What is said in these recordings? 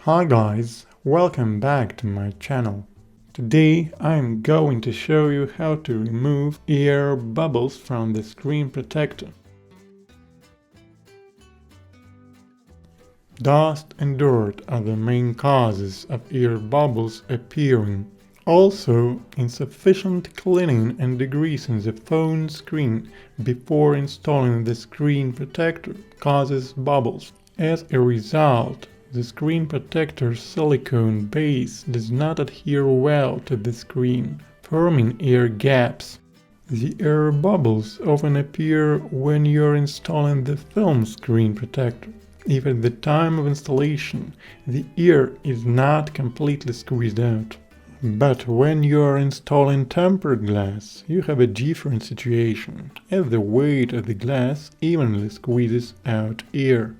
Hi guys, welcome back to my channel. Today I'm going to show you how to remove air bubbles from the screen protector. Dust and dirt are the main causes of air bubbles appearing. Also, insufficient cleaning and degreasing the phone screen before installing the screen protector causes bubbles. As a result, the screen protector's silicone base does not adhere well to the screen, forming air gaps. The air bubbles often appear when you're installing the film screen protector, if at the time of installation the air is not completely squeezed out. But when you are installing tempered glass, you have a different situation, as the weight of the glass evenly squeezes out air.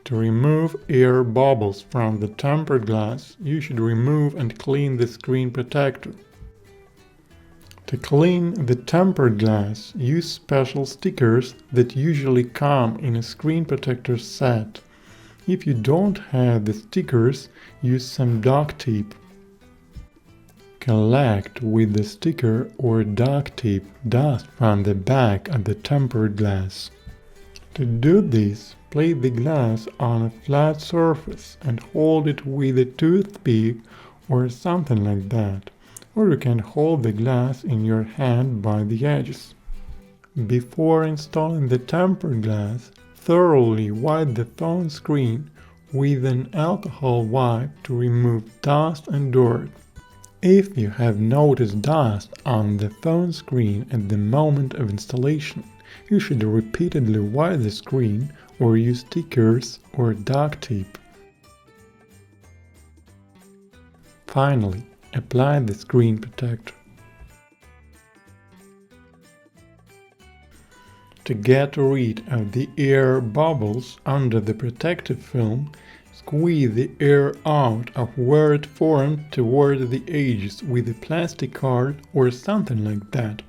To remove air bubbles from the tempered glass, you should remove and clean the screen protector. To clean the tempered glass, use special stickers that usually come in a screen protector set. If you don't have the stickers, use some duct tape. Collect with the sticker or duct tape dust from the back of the tempered glass. To do this, place the glass on a flat surface and hold it with a toothpick or something like that, or you can hold the glass in your hand by the edges. Before installing the tempered glass, thoroughly wipe the phone screen with an alcohol wipe to remove dust and dirt. If you have noticed dust on the phone screen at the moment of installation, you should repeatedly wipe the screen or use stickers or duct tape. Finally, apply the screen protector. To get rid of the air bubbles under the protective film, squeeze the air out of where it formed toward the edges with a plastic card or something like that.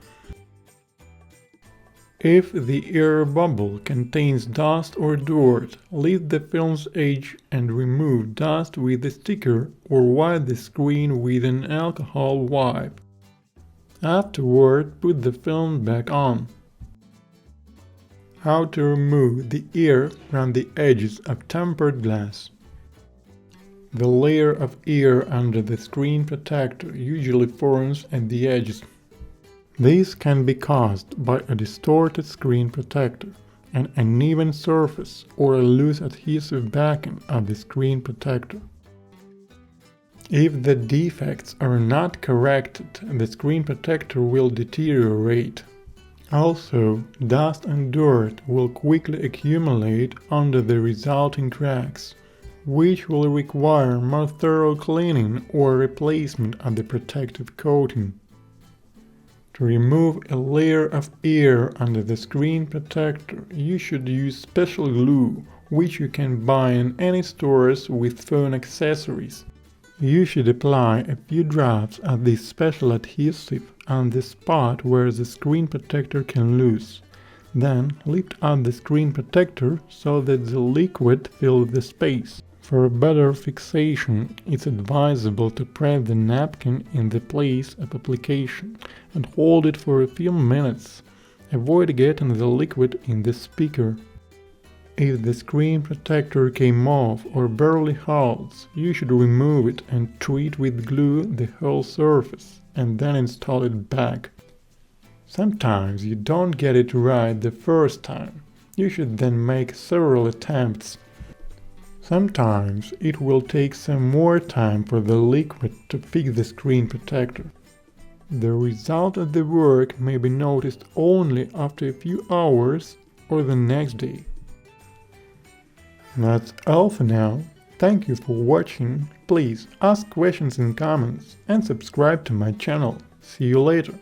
If the air bubble contains dust or dirt, lift the film's edge and remove dust with a sticker or wipe the screen with an alcohol wipe. Afterward, put the film back on. How to remove the air from the edges of tempered glass. The layer of air under the screen protector usually forms at the edges. This can be caused by a distorted screen protector, an uneven surface, or a loose adhesive backing of the screen protector. If the defects are not corrected, the screen protector will deteriorate. Also, dust and dirt will quickly accumulate under the resulting cracks, which will require more thorough cleaning or replacement of the protective coating. To remove a layer of air under the screen protector, you should use special glue, which you can buy in any stores with phone accessories. You should apply a few drops of this special adhesive on the spot where the screen protector can loose. Then lift up the screen protector so that the liquid fills the space. For better fixation, it's advisable to press the napkin in the place of application and hold it for a few minutes. Avoid getting the liquid in the speaker. If the screen protector came off or barely holds, you should remove it and treat with glue the whole surface, and then install it back. Sometimes you don't get it right the first time. You should then make several attempts. Sometimes it will take some more time for the liquid to fix the screen protector. The result of the work may be noticed only after a few hours or the next day. That's all for now. Thank you for watching. Please ask questions in comments and subscribe to my channel. See you later.